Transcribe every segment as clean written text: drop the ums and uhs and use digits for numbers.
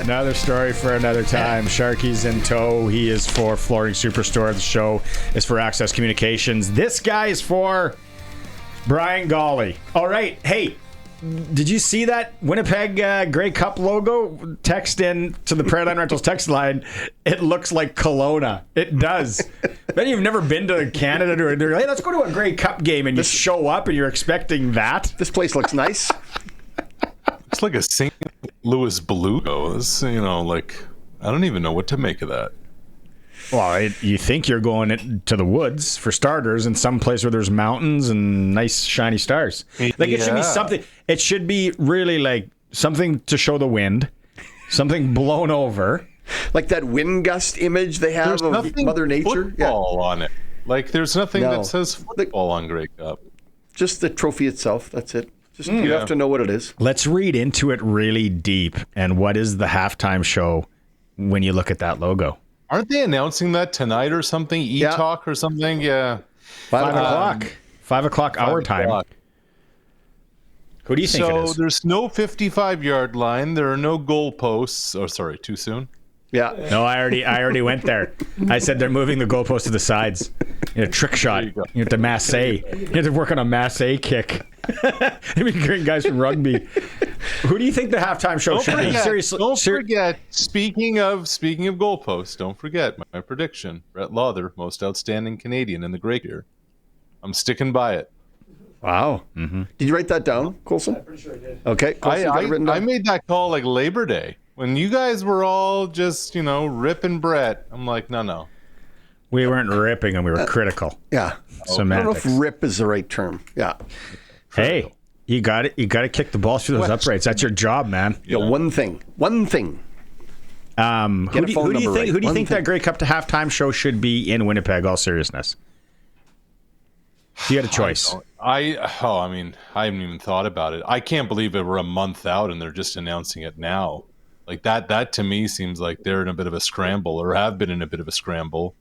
Another story for another time. Sharky's in tow. He is for Flooring Superstore. The show is for Access Communications. This guy is for Brian Golly. All right. Hey, did you see that Winnipeg Grey Cup logo? Text in to the Prairline Rentals text line. It looks like Kelowna. It does. Then you've never been to Canada. They're like, hey, let's go to a Grey Cup game. And you show up and you're expecting that. This place looks nice. It's like a St. Louis Beluga. It's, I don't even know what to make of that. Well, you think you're going to the woods, for starters, in some place where there's mountains and nice shiny stars. Like, it should be something. It should be really like something to show the wind, something blown over. Like that wind gust image they have of Mother Nature. Football on it. Like, there's nothing that says football on Grey Cup. Just the trophy itself. That's it. Just you have to know what it is. Let's read into it really deep. And what is the halftime show when you look at that logo? Aren't they announcing that tonight or something? E-Talk or something? Yeah. 5 o'clock. 5 o'clock our time. Who do you think it is? So there's no 55-yard line. There are no goalposts. Oh, sorry, too soon? Yeah. No, I already went there. I said they're moving the goalposts to the sides. A trick shot. You have to masse. You have to work on a masse kick. Maybe great guys from rugby. Who do you think the halftime show should be? Seriously, don't forget. Speaking of goalposts, don't forget my prediction: Brett Lawther, most outstanding Canadian in the Grey year. I'm sticking by it. Wow. Mm-hmm. Did you write that down, Coulson? I'm pretty sure I did. Okay. Coulson, got it written down? I made that call like Labor Day when you guys were all just ripping Brett. I'm like, no. We weren't ripping and we were critical. Yeah. Semantics. I don't know if rip is the right term. Yeah. Hey, you got it. You got to kick the ball through those uprights. That's your job, man. Yeah. One thing. Who do you think that Grey Cup to halftime show should be in Winnipeg? All seriousness. You had a choice. I haven't even thought about it. I can't believe it. We're a month out and they're just announcing it now. Like that to me seems like they're in a bit of a scramble, or have been in a bit of a scramble.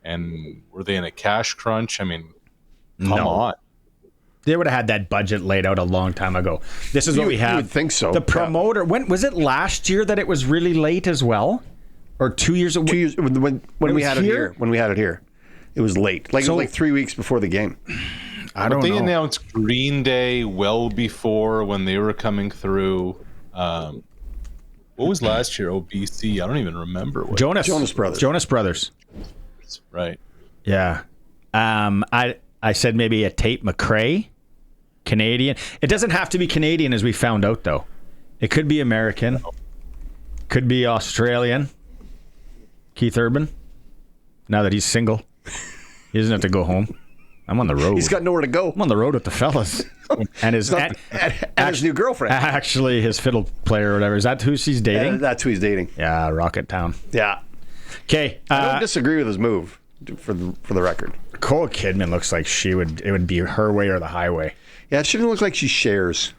And were they in a cash crunch? I mean, come on. They would have had that budget laid out a long time ago. This is what we have. You would think so. The promoter. When was it last year that it was really late as well, or 2 years ago? 2 years when we had it here. When we had it here, it was late. Like 3 weeks before the game. I don't know. They announced Green Day well before when they were coming through. What was last year? BC. I don't even remember. Jonas Brothers. Jonas Brothers. Right. Yeah. I said maybe a Tate McRae, Canadian. It doesn't have to be Canadian, as we found out, though. It could be American. Could be Australian. Keith Urban. Now that he's single, he doesn't have to go home. I'm on the road. He's got nowhere to go. I'm on the road with the fellas. And his his new girlfriend. Actually, his fiddle player or whatever. Is that who she's dating? That's who he's dating. Yeah, Rocket Town. Yeah. Okay. I don't disagree with his move, for the record. Nicole Kidman looks like it would be her way or the highway. Yeah, she doesn't look like she shares.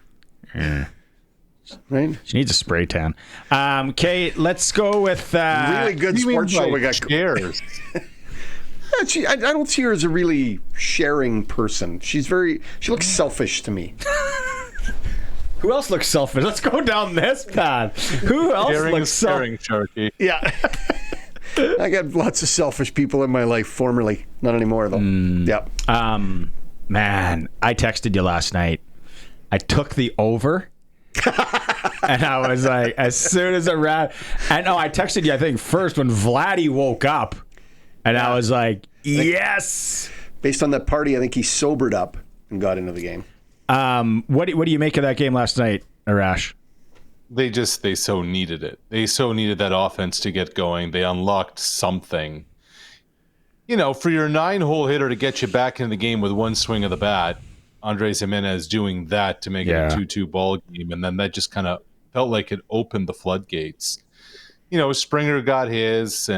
Yeah. Right? She needs a spray tan. Okay, let's go with... really good sports show we got. Shares. I don't see her as a really sharing person. She looks selfish to me. Who else looks selfish? Let's go down this path. Who else looks selfish? Sharky. Yeah. I got lots of selfish people in my life formerly. Not anymore, though. Yeah. Man, I texted you last night. I took the over. And I was like, as soon as it ran... And I texted you, I think, first when Vladdy woke up. And I was like, yes! Based on that party, I think he sobered up and got into the game. What do you make of that game last night, Arash? They so needed it. They so needed that offense to get going. They unlocked something. For your 9-hole hitter to get you back in the game with one swing of the bat, Andres Jimenez doing that to make it a 2-2 ball game, and then that just kind of felt like it opened the floodgates. Springer got his,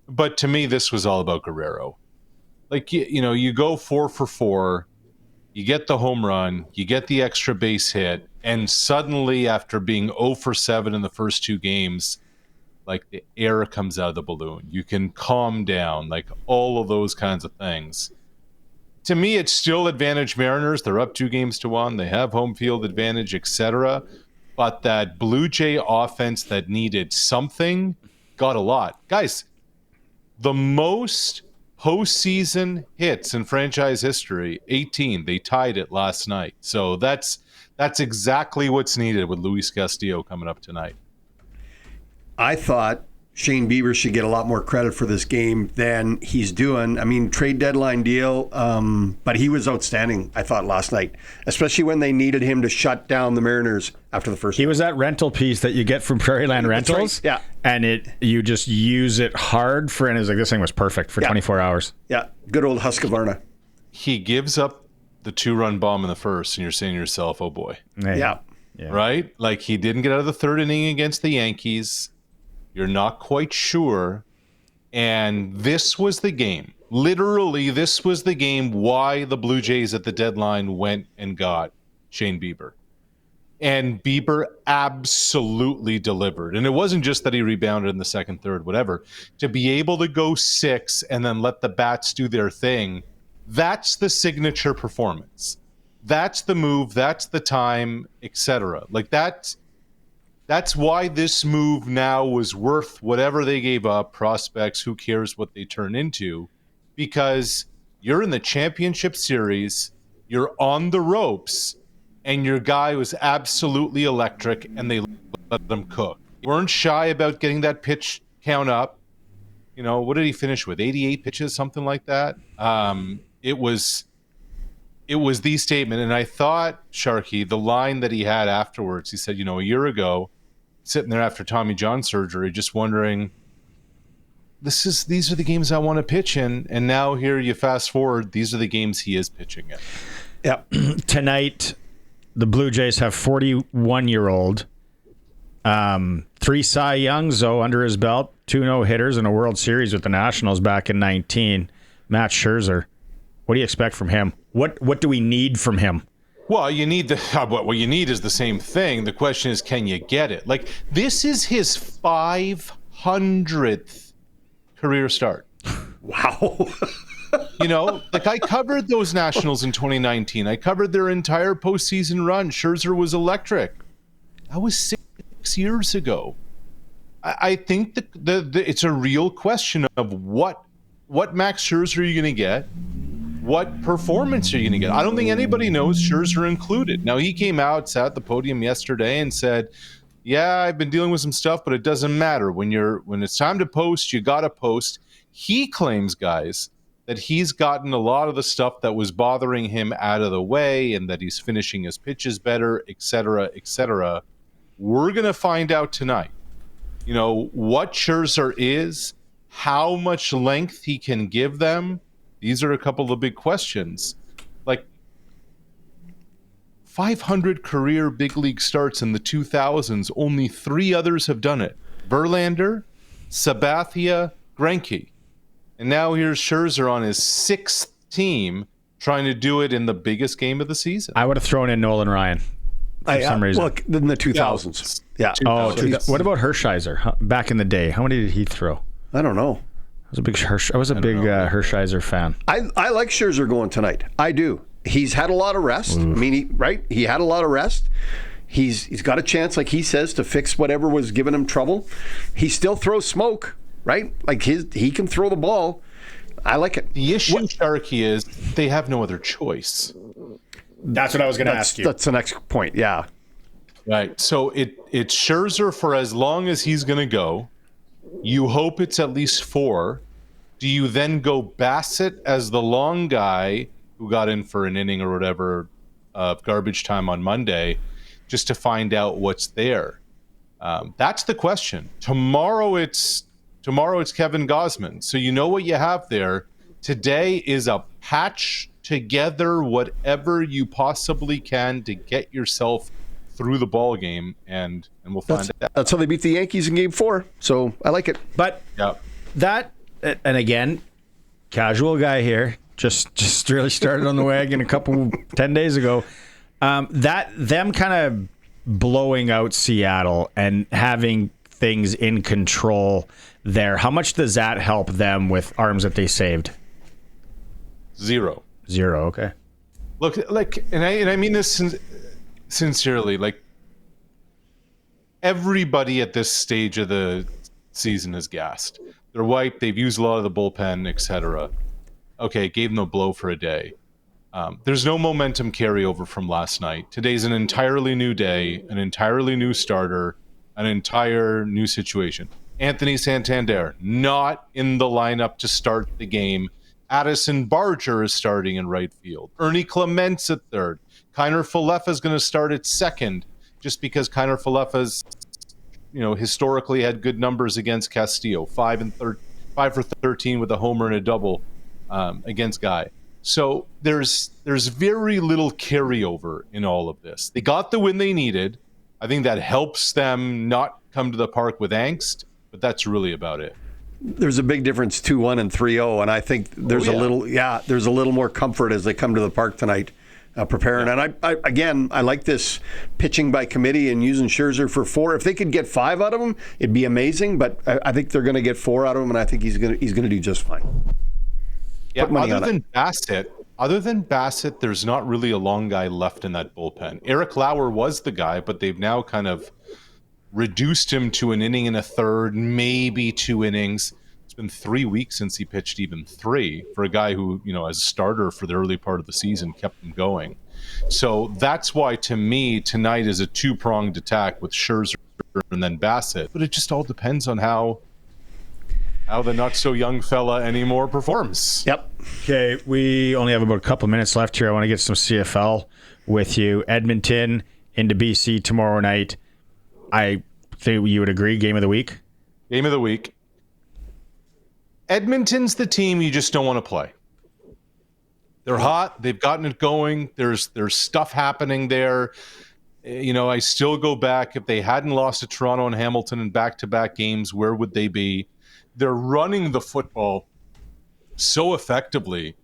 but to me, this was all about Guerrero. Like, you go 4 for 4, you get the home run, you get the extra base hit, and suddenly, after being 0 for 7 in the first 2 games, like, the air comes out of the balloon. You can calm down, like, all of those kinds of things. To me, it's still advantage Mariners. They're up 2-1. They have home field advantage, etc. but that Blue Jay offense that needed something got a lot. Guys, the most postseason hits in franchise history, 18. They tied it last night. So that's exactly what's needed with Luis Castillo coming up tonight. I thought Shane Bieber should get a lot more credit for this game than he's doing. I mean, trade deadline deal, but he was outstanding, I thought, last night, especially when they needed him to shut down the Mariners after the first. He was that rental piece that you get from Prairieland Rentals, right. Yeah, and you just use it hard for, and it's like, this thing was perfect for 24 hours. Yeah, good old Husqvarna. He gives up the 2-run bomb in the first, and you're saying to yourself, oh boy. Yeah. Right? Like, he didn't get out of the third inning against the Yankees. You're not quite sure. And this was the game. Literally, this was the game why the Blue Jays at the deadline went and got Shane Bieber. And Bieber absolutely delivered. And it wasn't just that he rebounded in the second, third, whatever. To be able to go 6 and then let the bats do their thing, that's the signature performance. That's the move, that's the time, etc. Like, that's why this move now was worth whatever they gave up. Prospects, who cares what they turn into? Because you're in the championship series, you're on the ropes, and your guy was absolutely electric, and they let them cook. They weren't shy about getting that pitch count up. You know, what did he finish with? 88 pitches, something like that. It was the statement. And I thought, Sharky, the line that he had afterwards, he said, a year ago, sitting there after Tommy John surgery, just wondering, these are the games I want to pitch in. And now here you fast forward, these are the games he is pitching in. Yeah. Tonight, the Blue Jays have 41-year-old, 3 Cy Youngs, though, under his belt, 2 no-hitters in a World Series with the Nationals back in 19. Matt Scherzer. What do you expect from him? What do we need from him? Well, what you need is the same thing. The question is, can you get it? Like, this is his 500th career start. Wow. I covered those Nationals in 2019. I covered their entire postseason run. Scherzer was electric. That was 6 years ago. I think it's a real question of what Max Scherzer are you going to get? What performance are you going to get? I don't think anybody knows, Scherzer included. Now, he came out, sat at the podium yesterday and said, yeah, I've been dealing with some stuff, but it doesn't matter. When it's time to post, you got to post. He claims, guys, that he's gotten a lot of the stuff that was bothering him out of the way and that he's finishing his pitches better, et cetera, et cetera. We're going to find out tonight, what Scherzer is, how much length he can give them. These are a couple of the big questions. Like, 500 career big league starts in the 2000s, only 3 others have done it. Verlander, Sabathia, Greinke. And now here's Scherzer on his 6th team trying to do it in the biggest game of the season. I would have thrown in Nolan Ryan for some reason. Look, in the 2000s. Yeah. Oh, what about Hershiser? Back in the day, how many did he throw? I don't know. I was a big Hershiser fan. I like Scherzer going tonight. I do. He's had a lot of rest. Oof. I mean, he had a lot of rest. He's got a chance, like he says, to fix whatever was giving him trouble. He still throws smoke, right? Like he can throw the ball. I like it. The issue, Sharky, is they have no other choice. That's what I was going to ask you. That's the next point. Yeah. Right. So it's Scherzer for as long as he's going to go. You hope it's at least 4. Do you then go Bassett as the long guy who got in for an inning or whatever of garbage time on Monday just to find out what's there? That's the question. Tomorrow it's Kevin Gausman. So you know what you have there. Today is a patch together whatever you possibly can to get yourself through the ball game, and we'll find out. That's how they beat the Yankees in Game 4. So I like it. But that, and again, casual guy here, just really started on the wagon 10 days ago. That them kind of blowing out Seattle and having things in control there. How much does that help them with arms that they saved? 0. Okay. Look, and I mean this sincerely. Like, everybody at this stage of the season is gassed. They're wiped. They've used a lot of the bullpen, etc. Okay, gave them a blow for a day. There's no momentum carryover from last night. Today's an entirely new day, an entirely new starter, an entire new situation. Anthony Santander, not in the lineup to start the game. Addison Barger is starting in right field. Ernie Clements at third. Kiner Falefa is going to start at second, just because Kiner Falefa's, historically had good numbers against Castillo, 5 for 13 with a homer and a double against Guy. So there's very little carryover in all of this. They got the win they needed. I think that helps them not come to the park with angst, but that's really about it. There's a big difference 2-1 and 3-0, and I think there's a little more comfort as they come to the park tonight preparing. And I like this pitching by committee and using Scherzer for 4. If they could get 5 out of him, it'd be amazing, but I think they're going to get 4 out of him, and I think he's going to do just fine. Yeah, other than Bassett, there's not really a long guy left in that bullpen. Eric Lauer was the guy, but they've now kind of reduced him to an inning and a third, maybe 2 innings. It's been 3 weeks since he pitched even 3 for a guy who, as a starter for the early part of the season, kept him going. So that's why, to me, tonight is a 2-pronged attack with Scherzer and then Bassett. But it just all depends on how the not-so-young fella anymore performs. Yep. Okay, we only have about a couple minutes left here. I want to get some CFL with you. Edmonton into BC tomorrow night. I think you would agree, game of the week? Game of the week. Edmonton's the team you just don't want to play. They're hot. They've gotten it going. There's stuff happening there. I still go back. If they hadn't lost to Toronto and Hamilton in back-to-back games, where would they be? They're running the football so effectively.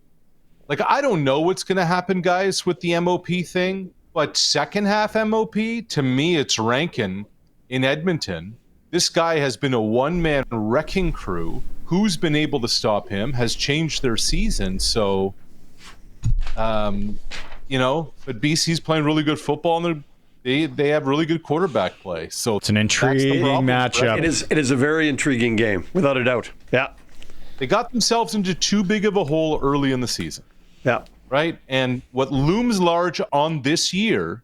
I don't know what's going to happen, guys, with the MOP thing, but second half MOP, to me, it's Rankin in Edmonton. This guy has been a one-man wrecking crew. Who's been able to stop him has changed their season. So, but BC's playing really good football, and they have really good quarterback play. So it's an intriguing matchup. It is a very intriguing game, without a doubt. Yeah. They got themselves into too big of a hole early in the season. Yeah. Right? And what looms large on this year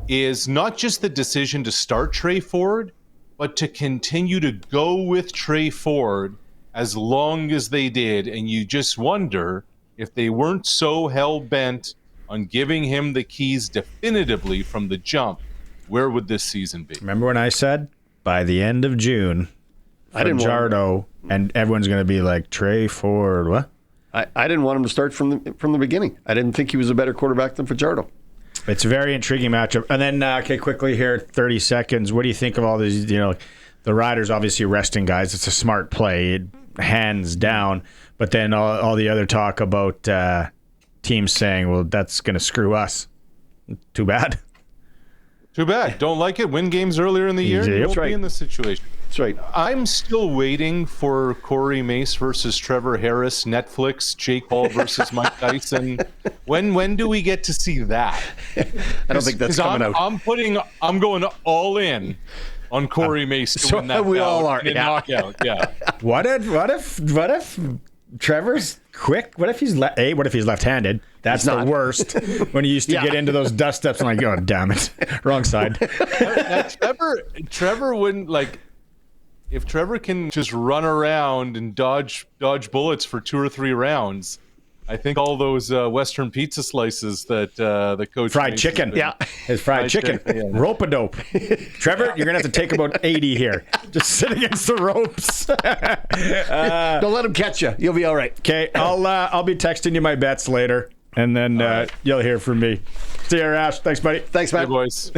is not just the decision to start Trey Ford, but to continue to go with Trey Ford as long as they did. And you just wonder if they weren't so hell-bent on giving him the keys definitively from the jump, where would this season be? Remember when I said by the end of June, Fajardo, and everyone's going to be like, Trey Ford, what? I didn't want him to start from the beginning. I didn't think he was a better quarterback than Fajardo. It's a very intriguing matchup. And then, quickly here, 30 seconds. What do you think of all these, the Riders obviously resting guys. It's a smart play, hands down. But then all the other talk about teams saying, well, that's going to screw us. Too bad. Too bad. Don't like it. Win games earlier in the year. You won't be in this situation. That's right. I'm still waiting for Corey Mace versus Trevor Harris, Netflix, Jake Paul versus Mike Tyson. When do we get to see that? I don't think that's coming out. I'm going all in on Corey Mace to win that. We all are. Knockout. Yeah. What if Trevor's quick? What if he's left-handed? That's the worst. When he used to get into those dust steps, I'm like, oh, damn it, wrong side. Trevor wouldn't like. If Trevor can just run around and dodge bullets for 2 or 3 rounds, I think all those Western pizza slices that the coach fried chicken, his fried chicken, rope-a-dope. Trevor, you're gonna have to take about 80 here. Just sit against the ropes. Don't let him catch you. You'll be all right. Okay, I'll be texting you my bets later, and then you'll hear from me. See you, Arash. Thanks, buddy. Thanks, man. Hey, boys.